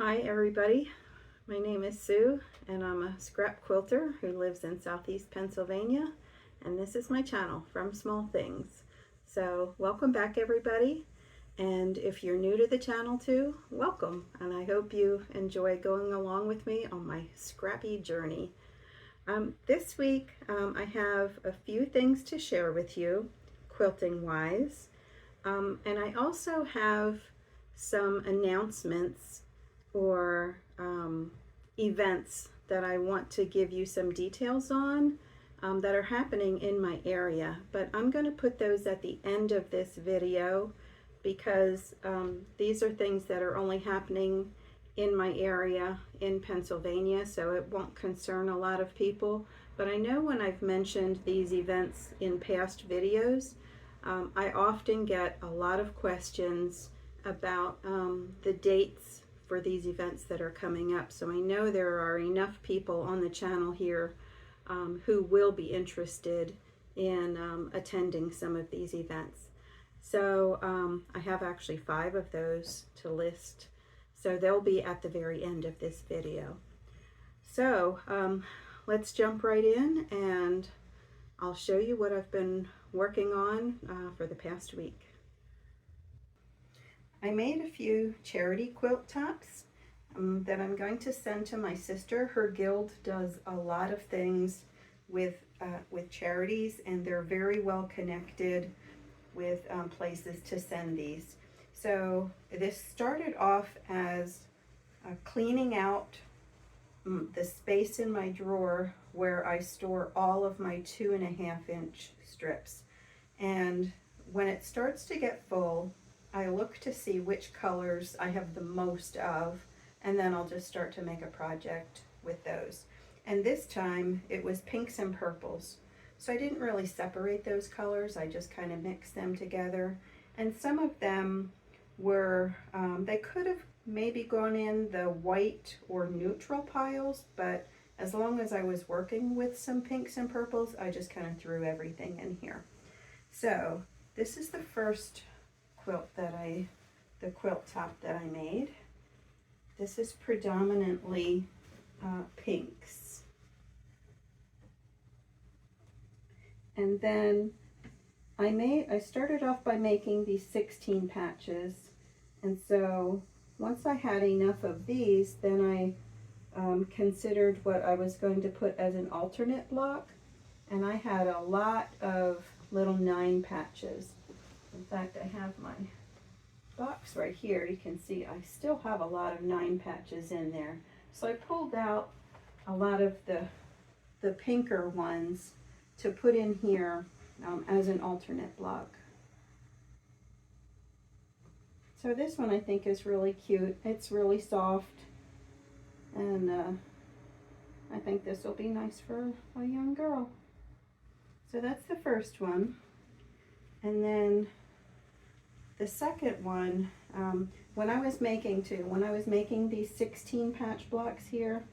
Hi everybody, my name is Sue and I'm a scrap quilter who lives in southeast Pennsylvania, and this is my channel, From Small Things. So welcome back everybody, and if you're new to the channel too, welcome, and I hope you enjoy going along with me on my scrappy journey. This week I have a few things to share with you quilting wise, and I also have some announcements or events that I want to give you some details on that are happening in my area. But I'm going to put those at the end of this video because these are things that are only happening in my area in Pennsylvania, so it won't concern a lot of people. But I know when I've mentioned these events in past videos, I often get a lot of questions about the dates for these events that are coming up. So I know there are enough people on the channel here who will be interested in attending some of these events. So I have actually 5 of those to list. So they'll be at the very end of this video. So let's jump right in and I'll show you what I've been working on for the past week. I made a few charity quilt tops that I'm going to send to my sister. Her guild does a lot of things with charities, and they're very well connected with places to send these. So this started off as cleaning out the space in my drawer where I store all of my 2.5-inch strips. And when it starts to get full, I look to see which colors I have the most of, and then I'll just start to make a project with those. And this time it was pinks and purples. So I didn't really separate those colors, I just kind of mixed them together. And some of them were, they could have maybe gone in the white or neutral piles, but as long as I was working with some pinks and purples, I just kind of threw everything in here. So this is the first the quilt top that I made. This is predominantly pinks. And then I started off by making these 16 patches. And so once I had enough of these, then I considered what I was going to put as an alternate block. And I had a lot of little 9 patches. In fact, I have my box right here. You can see I still have a lot of 9 patches in there. So I pulled out a lot of the pinker ones to put in here as an alternate block. So this one I think is really cute. It's really soft, and I think this will be nice for a young girl. So that's the first one. And then the second one, when I was making these 16 patch blocks here,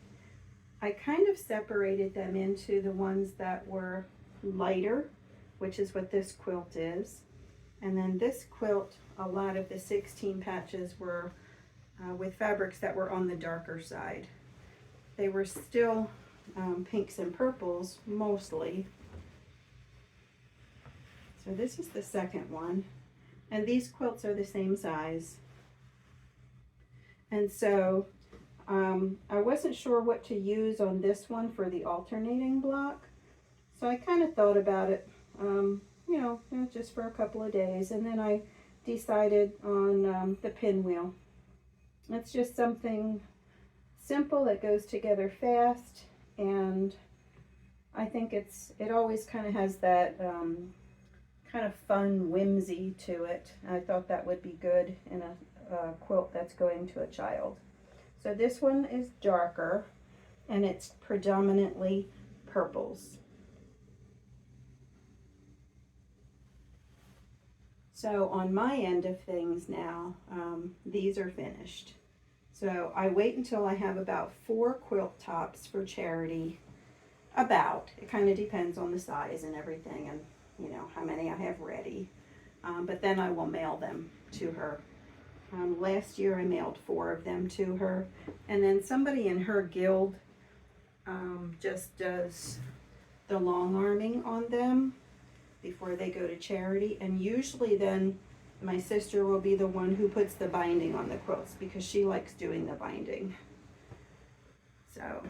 I kind of separated them into the ones that were lighter, which is what this quilt is. And then this quilt, a lot of the 16 patches were with fabrics that were on the darker side. They were still pinks and purples mostly. So this is the second one. And these quilts are the same size. And so I wasn't sure what to use on this one for the alternating block. So I kind of thought about it, you know, just for a couple of days. And then I decided on the pinwheel. It's just something simple that goes together fast. And I think it always kind of has that kind of fun whimsy to it. I thought that would be good in a quilt that's going to a child. So this one is darker, and it's predominantly purples. So on my end of things now, these are finished. So I wait until I have about 4 quilt tops for charity. It kind of depends on the size and everything, and you know how many I have ready, but then I will mail them to her Last year I mailed 4 of them to her, and then somebody in her guild just does the long arming on them before they go to charity, and usually then my sister will be the one who puts the binding on the quilts because she likes doing the binding. So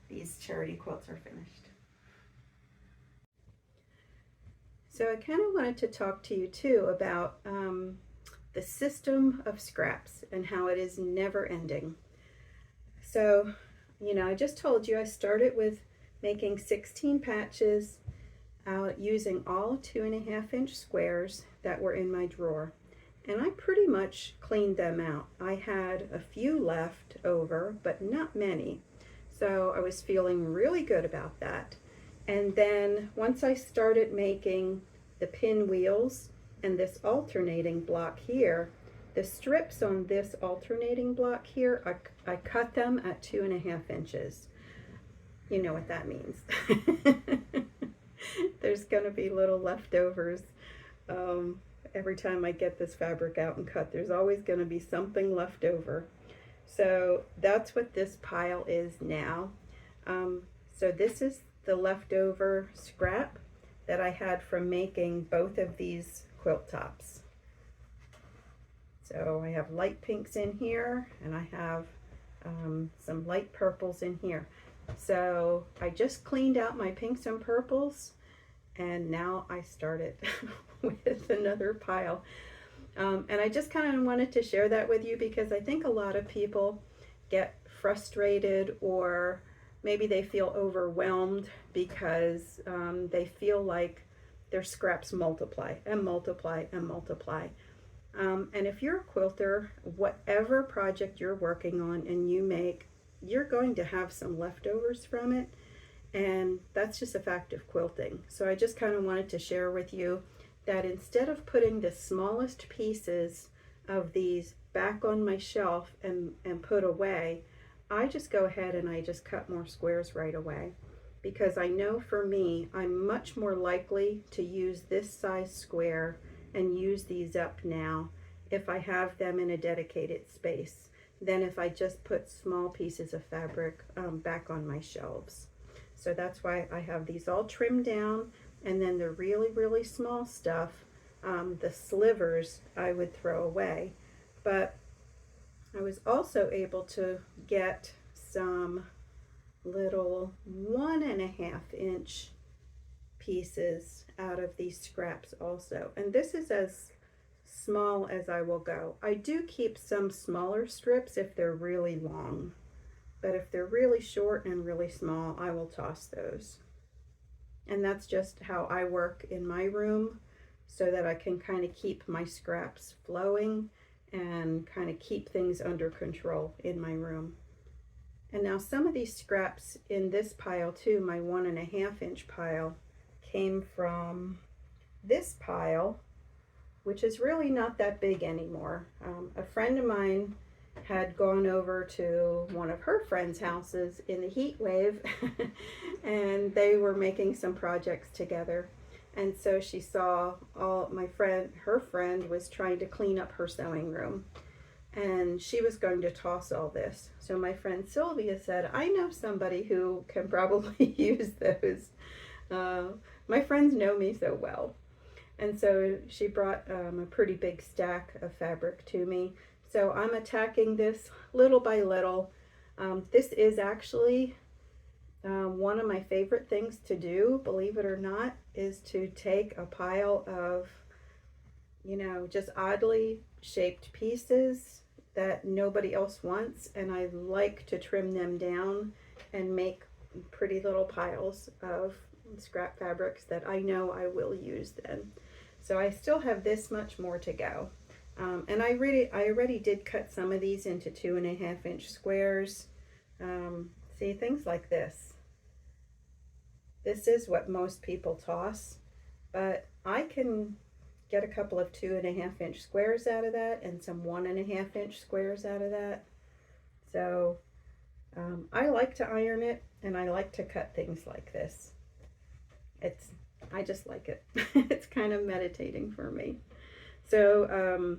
these charity quilts are finished. So I kind of wanted to talk to you too about the system of scraps and how it is never ending. So, you know, I just told you I started with making 16 patches out using all 2.5-inch squares that were in my drawer. And I pretty much cleaned them out. I had a few left over, but not many. So I was feeling really good about that. And then once I started making the pinwheels and this alternating block here, the strips on this alternating block here, I cut them at 2.5 inches. You know what that means. There's going to be little leftovers every time I get this fabric out and cut. There's always going to be something left over. So that's what this pile is now. So this is the leftover scrap that I had from making both of these quilt tops. So I have light pinks in here, and I have some light purples in here. So I just cleaned out my pinks and purples, and now I started with another pile. And I just kind of wanted to share that with you because I think a lot of people get frustrated, or maybe they feel overwhelmed because they feel like their scraps multiply and multiply and multiply. And if you're a quilter, whatever project you're working on and you make, you're going to have some leftovers from it. And that's just a fact of quilting. So I just kind of wanted to share with you that instead of putting the smallest pieces of these back on my shelf and put away, I just go ahead and I just cut more squares right away. Because I know for me, I'm much more likely to use this size square and use these up now if I have them in a dedicated space than if I just put small pieces of fabric back on my shelves. So that's why I have these all trimmed down, and then the really, really small stuff, the slivers, I would throw away. But I was also able to get some little 1.5-inch pieces out of these scraps also. And this is as small as I will go. I do keep some smaller strips if they're really long. But if they're really short and really small, I will toss those. And that's just how I work in my room, so that I can kind of keep my scraps flowing and kind of keep things under control in my room. And now some of these scraps in this pile too, my 1.5-inch pile, came from this pile, which is really not that big anymore. A friend of mine had gone over to one of her friends' houses in the heat wave and they were making some projects together. And so she saw her friend was trying to clean up her sewing room, and she was going to toss all this. So my friend Sylvia said, I know somebody who can probably use those. My friends know me so well. And so she brought a pretty big stack of fabric to me. So I'm attacking this little by little. This is actually one of my favorite things to do, believe it or not, is to take a pile of, just oddly shaped pieces that nobody else wants, and I like to trim them down and make pretty little piles of scrap fabrics that I know I will use then. So I still have this much more to go. And I already did cut some of these into 2.5-inch squares. See, things like this. This is what most people toss, but I can get a couple of 2.5-inch squares out of that and some 1.5-inch squares out of that. So I like to iron it, and I like to cut things like this. I just like it. It's kind of meditating for me. So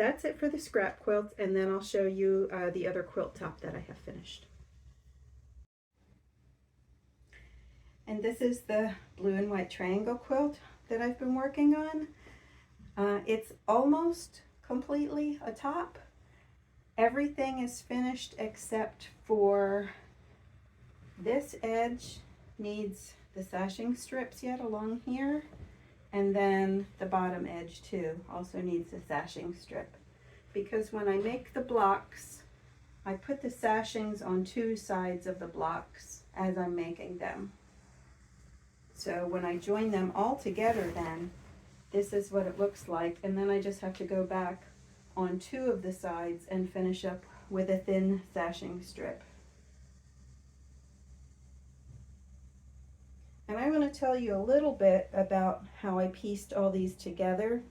that's it for the scrap quilts, and then I'll show you the other quilt top that I have finished. And this is the blue and white triangle quilt that I've been working on. It's almost completely a top. Everything is finished except for this edge needs the sashing strips yet along here, and then the bottom edge too also needs a sashing strip, because when I make the blocks I put the sashings on two sides of the blocks as I'm making them. So when I join them all together, then this is what it looks like, and then I just have to go back on two of the sides and finish up with a thin sashing strip. And I want to tell you a little bit about how I pieced all these together,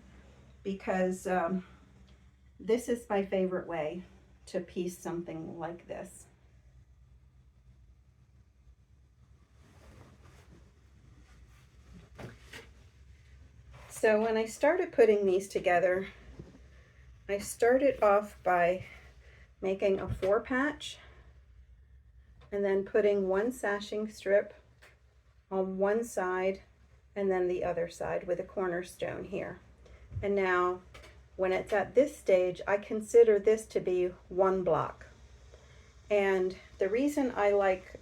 because this is my favorite way to piece something like this. So when I started putting these together, I started off by making a 4-patch and then putting one sashing strip on one side and then the other side with a cornerstone here. And now when it's at this stage, I consider this to be one block. And the reason I like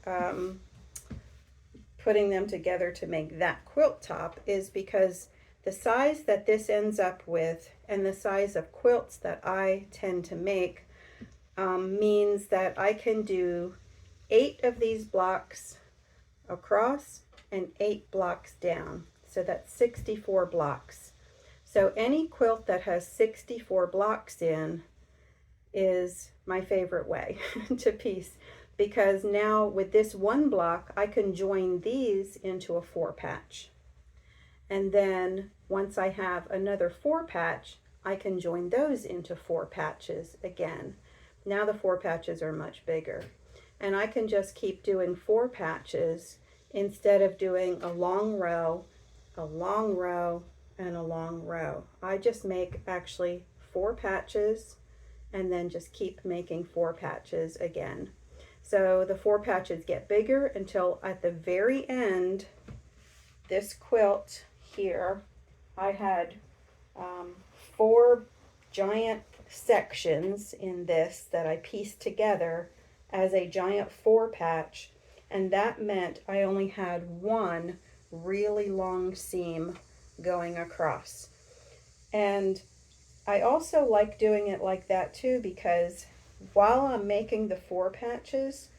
putting them together to make that quilt top is because the size that this ends up with and the size of quilts that I tend to make means that I can do 8 of these blocks across and 8 blocks down. So that's 64 blocks. So any quilt that has 64 blocks in is my favorite way to piece, because now with this one block I can join these into a 4-patch. And then once I have another 4-patch, I can join those into 4 patches again. Now the 4 patches are much bigger. And I can just keep doing 4 patches instead of doing a long row, a long row, and a long row. I just make actually 4 patches and then just keep making 4 patches again. So the 4 patches get bigger until at the very end, this quilt here, I had 4 giant sections in this that I pieced together as a giant 4-patch, and that meant I only had one really long seam going across. And I also like doing it like that too, because while I'm making the 4 patches,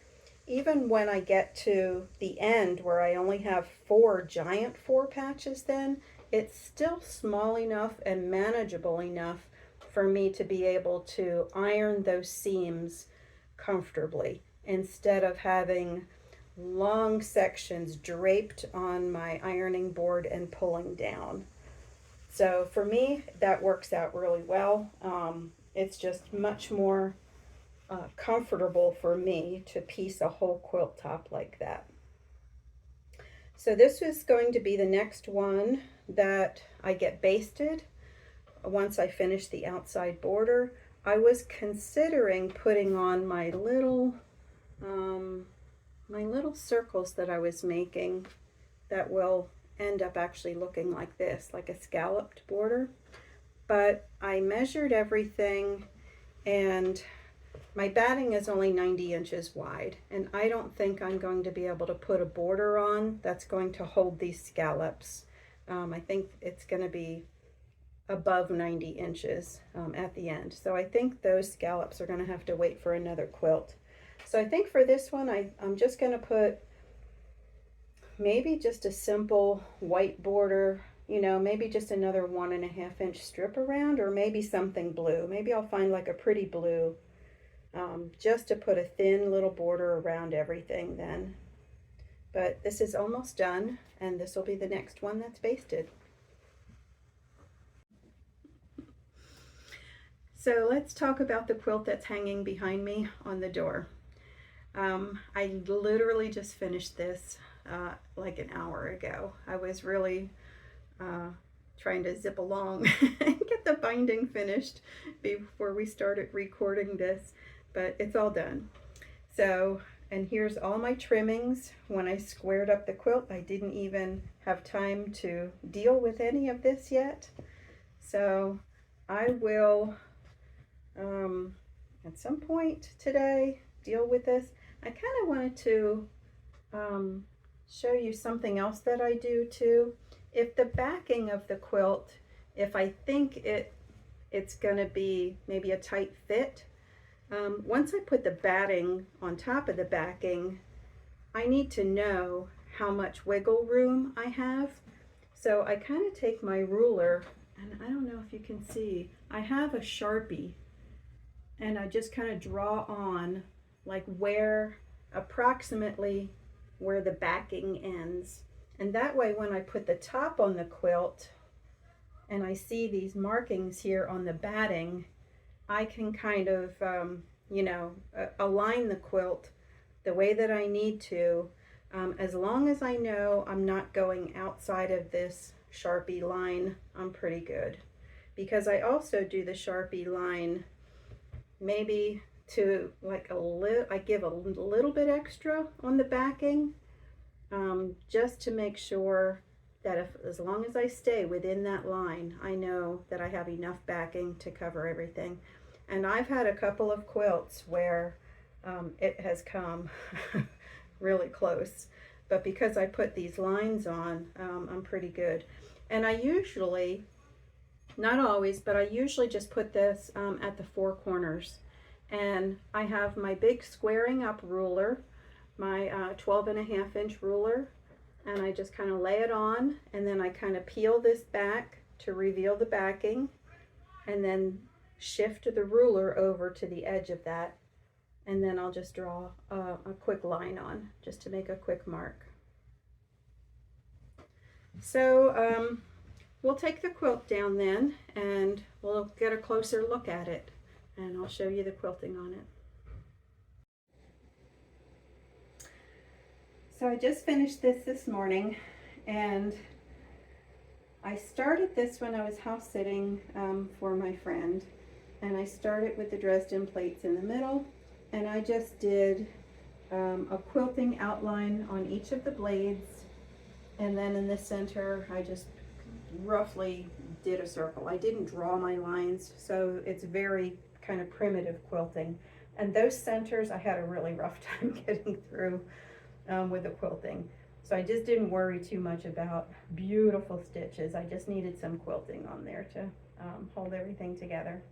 even when I get to the end where I only have 4 giant 4 patches, then it's still small enough and manageable enough for me to be able to iron those seams comfortably, instead of having long sections draped on my ironing board and pulling down. So for me, that works out really well. It's just much more comfortable for me to piece a whole quilt top like that. So this is going to be the next one that I get basted once I finish the outside border. I was considering putting on my little circles that I was making that will end up actually looking like this, like a scalloped border. But I measured everything, and my batting is only 90 inches wide, and I don't think I'm going to be able to put a border on that's going to hold these scallops. I think it's going to be above 90 inches at the end. So I think those scallops are going to have to wait for another quilt. So I think for this one, I'm just going to put maybe just a simple white border, you know, maybe just another 1.5 inch strip around, or maybe something blue. Maybe I'll find like a pretty blue, just to put a thin little border around everything then. But this is almost done, and this will be the next one that's basted. So let's talk about the quilt that's hanging behind me on the door. I literally just finished this like an hour ago. I was really trying to zip along and get the binding finished before we started recording this, but it's all done. So, and here's all my trimmings. When I squared up the quilt, I didn't even have time to deal with any of this yet. So I will, at some point today, deal with this. I kind of wanted to show you something else that I do too. If the backing of the quilt, if I think it's gonna be maybe a tight fit, once I put the batting on top of the backing, I need to know how much wiggle room I have. So I kind of take my ruler, and I don't know if you can see, I have a Sharpie, and I just kind of draw on like approximately where the backing ends. And that way when I put the top on the quilt and I see these markings here on the batting, I can kind of, align the quilt the way that I need to, as long as I know I'm not going outside of this Sharpie line. I'm pretty good, because I also do the Sharpie line maybe to like I give a little bit extra on the backing, just to make sure that as long as I stay within that line, I know that I have enough backing to cover everything. And I've had a couple of quilts where it has come really close, but because I put these lines on, I'm pretty good. And I usually, not always, but I usually just put this at the four corners. And I have my big squaring up ruler, my 12.5-inch ruler, and I just kind of lay it on, and then I kind of peel this back to reveal the backing, and then shift the ruler over to the edge of that, and then I'll just draw a quick line on just to make a quick mark. So we'll take the quilt down then, and we'll get a closer look at it, and I'll show you the quilting on it. So I just finished this morning, and I started this when I was house sitting for my friend, and I started with the Dresden plates in the middle, and I just did a quilting outline on each of the blades, and then in the center I just roughly did a circle. I didn't draw my lines, so it's very kind of primitive quilting, and those centers I had a really rough time getting through with the quilting. So I just didn't worry too much about beautiful stitches. I just needed some quilting on there to hold everything together.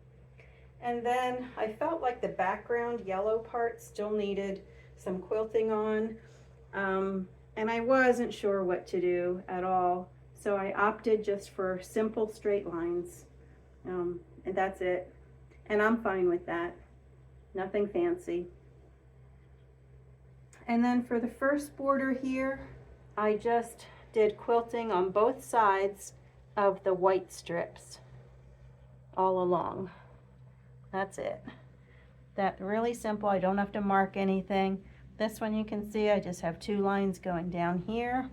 And then I felt like the background yellow part still needed some quilting on, and I wasn't sure what to do at all. So I opted just for simple straight lines, and that's it. And I'm fine with that. Nothing fancy. And then for the first border here, I just did quilting on both sides of the white strips all along. That's it. That's really simple. I don't have to mark anything. This one you can see I just have 2 lines going down here.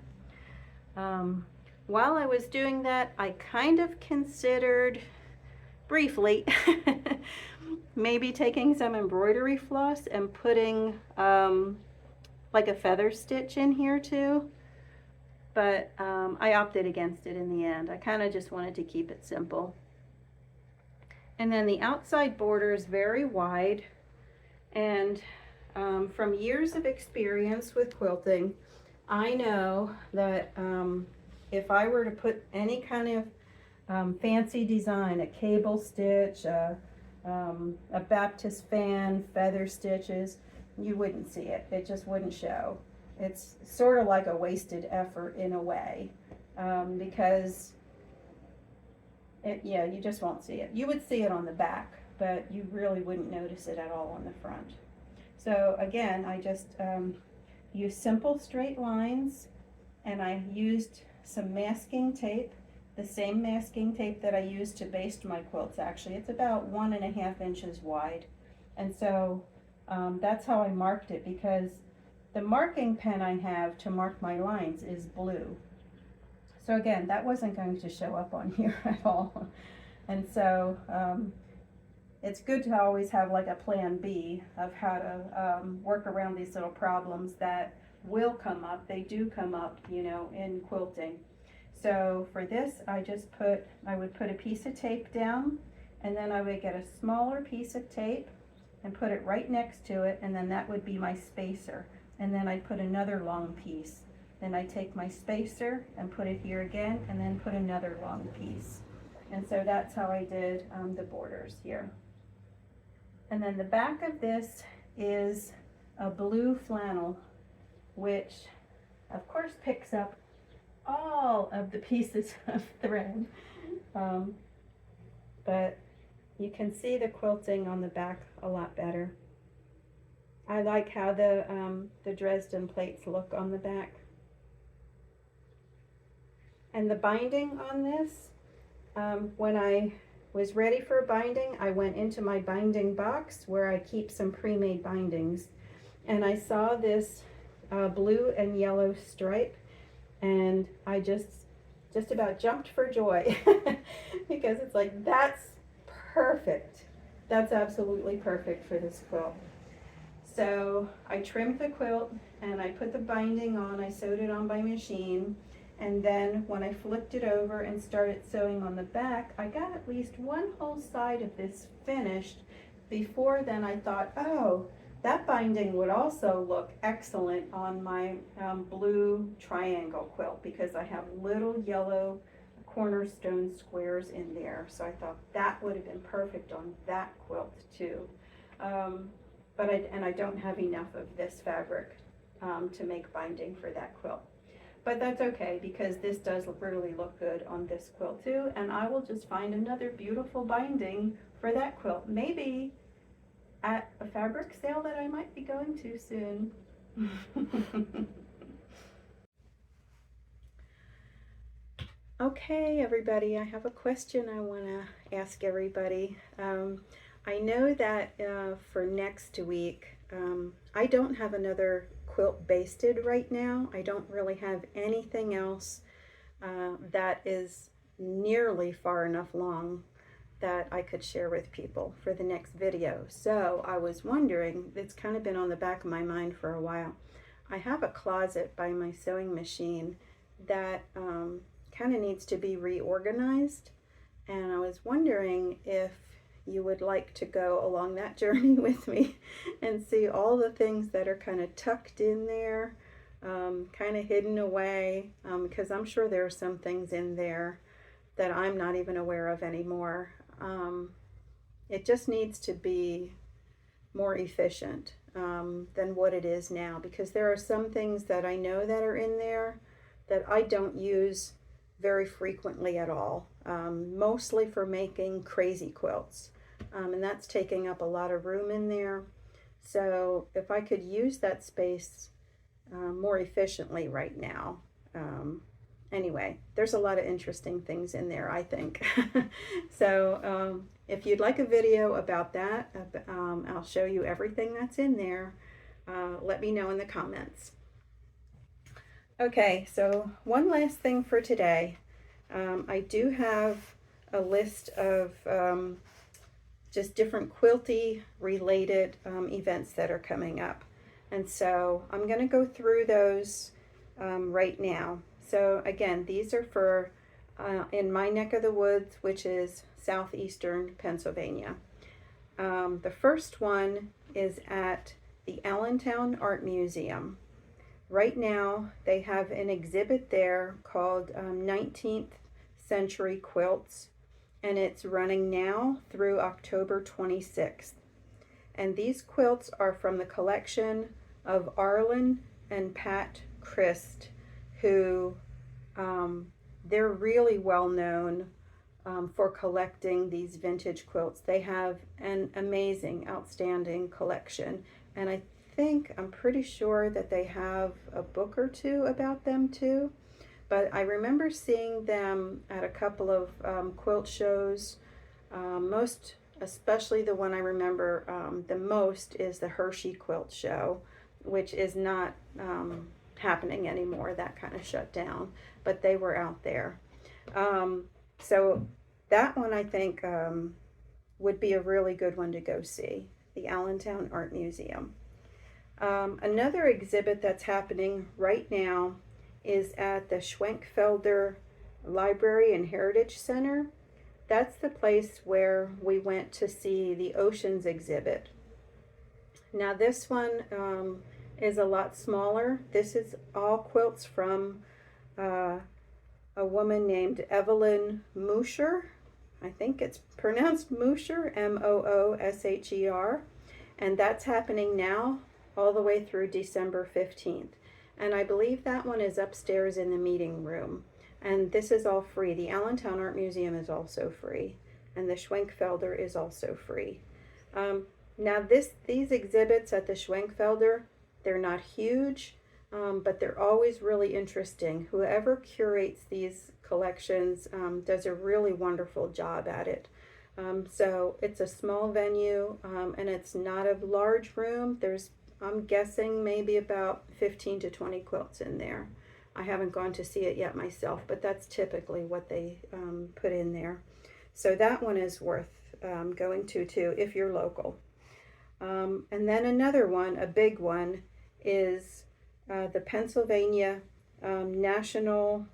While I was doing that, I kind of considered briefly maybe taking some embroidery floss and putting like a feather stitch in here too, but I opted against it in the end. I kind of just wanted to keep it simple. And then the outside border is very wide, and from years of experience with quilting, I know that if I were to put any kind of fancy design, a cable stitch, a Baptist fan, feather stitches, you wouldn't see it. It just wouldn't show. It's sort of like a wasted effort in a way, because you just won't see it. You would see it on the back, but you really wouldn't notice it at all on the front. So again, I just used simple straight lines, and I used some masking tape, the same masking tape that I used to baste my quilts. Actually, it's about 1.5 inches wide, and so that's how I marked it, because the marking pen I have to mark my lines is blue. So again, that wasn't going to show up on here at all. And so it's good to always have like a plan B of how to work around these little problems that will come up. They do come up, you know, in quilting. So for this, I would put a piece of tape down, and then I would get a smaller piece of tape and put it right next to it, and then that would be my spacer. And then I'd put another long piece. Then I take my spacer and put it here again, and then put another long piece. And so that's how I did the borders here. And then the back of this is a blue flannel, which of course picks up all of the pieces of thread. But you can see the quilting on the back a lot better. I like how the Dresden plates look on the back. And the binding on this, when I was ready for binding, I went into my binding box where I keep some pre-made bindings. And I saw this blue and yellow stripe, and I just about jumped for joy because it's like, that's perfect. That's absolutely perfect for this quilt. So I trimmed the quilt and I put the binding on. I sewed it on by machine, and then when I flipped it over and started sewing on the back, I got at least one whole side of this finished. Before then I thought, oh, that binding would also look excellent on my blue triangle quilt, because I have little yellow cornerstone squares in there. So I thought that would have been perfect on that quilt too. But I don't have enough of this fabric to make binding for that quilt. But that's okay, because this does really look good on this quilt too. And I will just find another beautiful binding for that quilt. Maybe at a fabric sale that I might be going to soon. Okay, everybody, I have a question I want to ask everybody. I know that for next week, I don't have another quilt basted right now. I don't really have anything else that is nearly far enough long that I could share with people for the next video. So I was wondering, it's kind of been on the back of my mind for a while. I have a closet by my sewing machine that kind of needs to be reorganized, and I was wondering if you would like to go along that journey with me and see all the things that are kind of tucked in there, kind of hidden away, because I'm sure there are some things in there that I'm not even aware of anymore. It just needs to be more efficient than what it is now, because there are some things that I know that are in there that I don't use very frequently at all, mostly for making crazy quilts, and that's taking up a lot of room in there. So if I could use that space more efficiently right now. Anyway, there's a lot of interesting things in there, I think. So if you'd like a video about that, I'll show you everything that's in there. Let me know in the comments. Okay, so one last thing for today. I do have a list of just different quilty related events that are coming up. And so I'm going to go through those right now. So again, these are for in my neck of the woods, which is southeastern Pennsylvania. The first one is at the Allentown Art Museum. Right now, they have an exhibit there called 19th Century Quilts, and it's running now through October 26th. And these quilts are from the collection of Arlen and Pat Christ, who they're really well known for collecting these vintage quilts. They have an amazing, outstanding collection, and I'm pretty sure that they have a book or two about them too. But I remember seeing them at a couple of quilt shows. Most, especially the one I remember the most, is the Hershey Quilt Show, which is not happening anymore. That kind of shut down, but they were out there. So that one I think would be a really good one to go see, the Allentown Art Museum. Another exhibit that's happening right now is at the Schwenkfelder Library and Heritage Center. That's the place where we went to see the Oceans exhibit. Now this one is a lot smaller. This is all quilts from a woman named Evelyn Moosher. I think it's pronounced Moosher, Moosher, and that's happening now all the way through December 15th. And I believe that one is upstairs in the meeting room. And this is all free. The Allentown Art Museum is also free, and the Schwenkfelder is also free. Now these exhibits at the Schwenkfelder, they're not huge, but they're always really interesting. Whoever curates these collections does a really wonderful job at it. So it's a small venue, and it's not a large room. There's, I'm guessing, maybe about 15 to 20 quilts in there. I haven't gone to see it yet myself, but that's typically what they put in there. So that one is worth going to too if you're local. And then another one, a big one, is the Pennsylvania National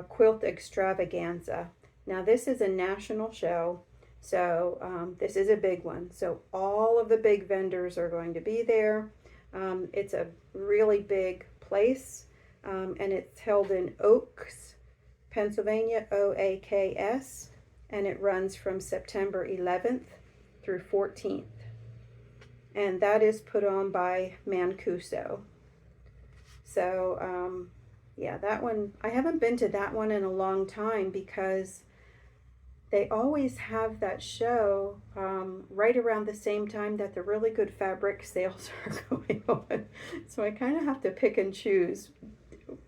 Quilt Extravaganza. Now this is a national show, so this is a big one. So all of the big vendors are going to be there. It's a really big place, and it's held in Oaks, Pennsylvania, Oaks, and it runs from September 11th through 14th. And that is put on by Mancuso. So, yeah, that one, I haven't been to that one in a long time because they always have that show right around the same time that the really good fabric sales are going on. So I kind of have to pick and choose.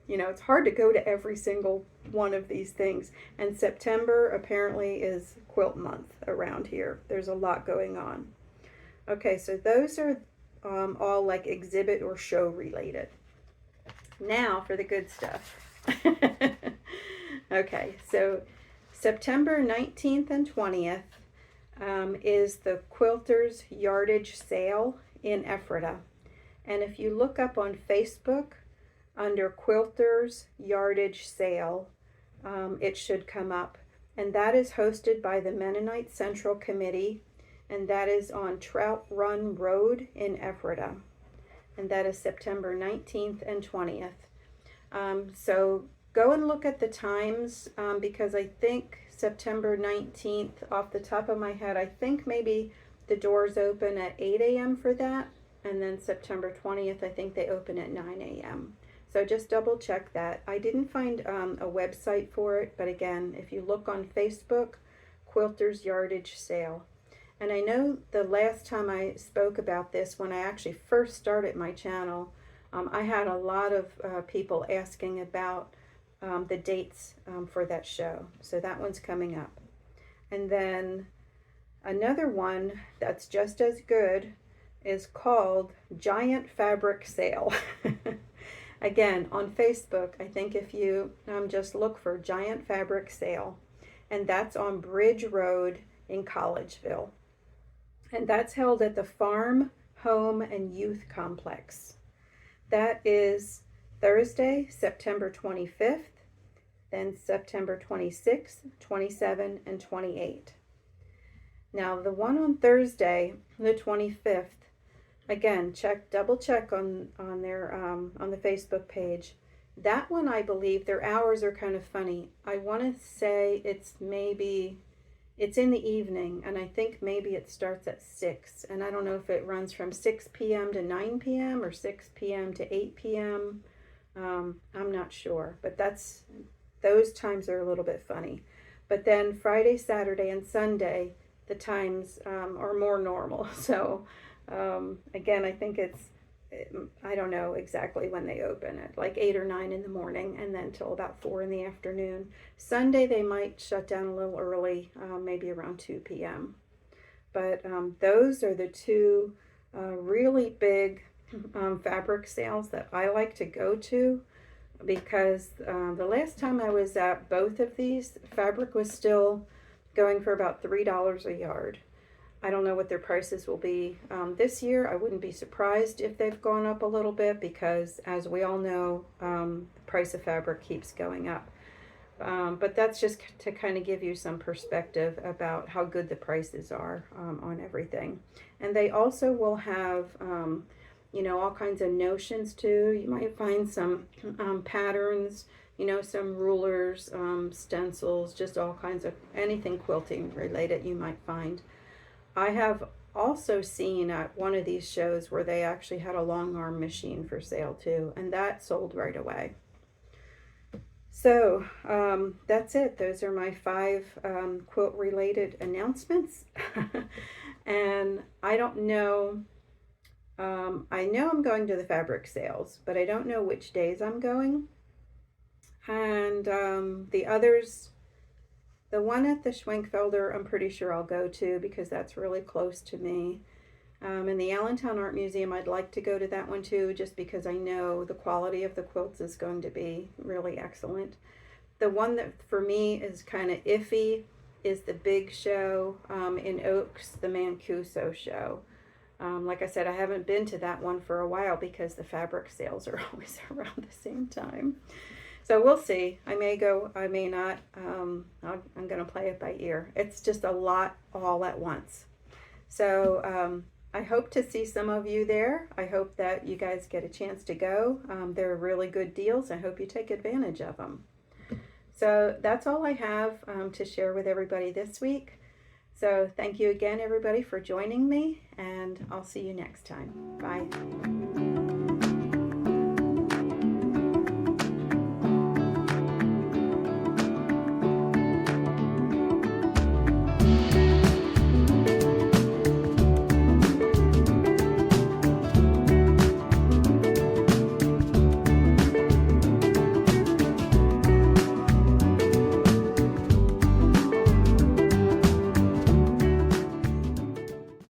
You know, it's hard to go to every single one of these things. And September apparently is quilt month around here. There's a lot going on. Okay, so those are all like exhibit or show related. Now for the good stuff. Okay, so September 19th and 20th is the Quilters Yardage Sale in Ephrata. And if you look up on Facebook under Quilters Yardage Sale, it should come up. And that is hosted by the Mennonite Central Committee, and that is on Trout Run Road in Ephrata. And that is September 19th and 20th. So go and look at the times because I think September 19th, off the top of my head, I think maybe the doors open at 8 a.m. for that. And then September 20th, I think they open at 9 a.m. So just double check that. I didn't find a website for it, but again, if you look on Facebook, Quilters Yardage Sale. And I know the last time I spoke about this, when I actually first started my channel, I had a lot of people asking about the dates for that show. So that one's coming up. And then another one that's just as good is called Giant Fabric Sale. Again, on Facebook, I think if you just look for Giant Fabric Sale, and that's on Bridge Road in Collegeville. And that's held at the Farm, Home, and Youth Complex. That is Thursday, September 25th, then September 26th, 27th, and 28th. Now, the one on Thursday, the 25th, again, double check on their on the Facebook page. That one, I believe, their hours are kind of funny. I want to say it's in the evening, and I think maybe it starts at 6. And I don't know if it runs from 6 p.m. to 9 p.m. or 6 p.m. to 8 p.m. I'm not sure, but those times are a little bit funny. But then Friday, Saturday, and Sunday, the times are more normal. So again, I think I don't know exactly when they open it, like 8 or 9 in the morning, and then till about 4 in the afternoon. Sunday they might shut down a little early, maybe around 2 p.m. But those are the two really big fabric sales that I like to go to, because the last time I was at both of these, fabric was still going for about $3 a yard. I don't know what their prices will be this year. I wouldn't be surprised if they've gone up a little bit because, as we all know, the price of fabric keeps going up. But that's just to kind of give you some perspective about how good the prices are on everything. And they also will have, you know, all kinds of notions too. You might find some patterns, you know, some rulers, stencils, just all kinds of anything quilting related you might find. I have also seen at one of these shows where they actually had a long arm machine for sale too, and that sold right away. So that's it. Those are my 5 quilt related announcements. And I don't know, I know I'm going to the fabric sales, but I don't know which days I'm going. And the others, the one at the Schwenkfelder, I'm pretty sure I'll go to because that's really close to me. And the Allentown Art Museum, I'd like to go to that one too, just because I know the quality of the quilts is going to be really excellent. The one that for me is kind of iffy is the big show in Oaks, the Mancuso show. Like I said, I haven't been to that one for a while because the fabric sales are always around the same time. So we'll see. I may go, I may not. I'm going to play it by ear. It's just a lot all at once. So I hope to see some of you there. I hope that you guys get a chance to go. They're really good deals. I hope you take advantage of them. So that's all I have to share with everybody this week. So thank you again, everybody, for joining me, and I'll see you next time. Bye.